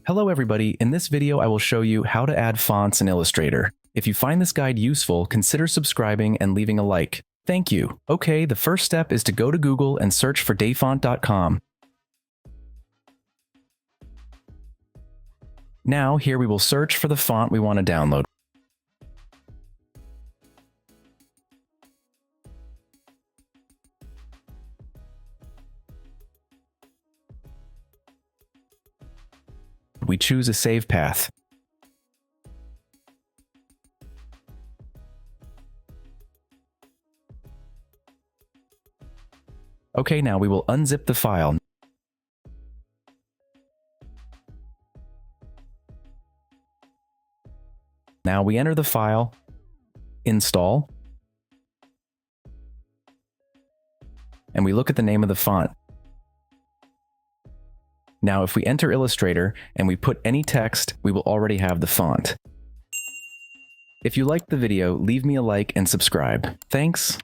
Hello everybody, in this video I will show you how to add fonts in Illustrator. If you find this guide useful, consider subscribing and leaving a like. Thank you. Okay, the first step is to go to Google and search for dafont.com. Now here we will search for the font we want to download. We choose a save path. Okay, now we will unzip the file. Now we enter the file, install, and we look at the name of the font. Now if we enter Illustrator and we put any text, we will already have the font. If you liked the video, leave me a like and subscribe. Thanks.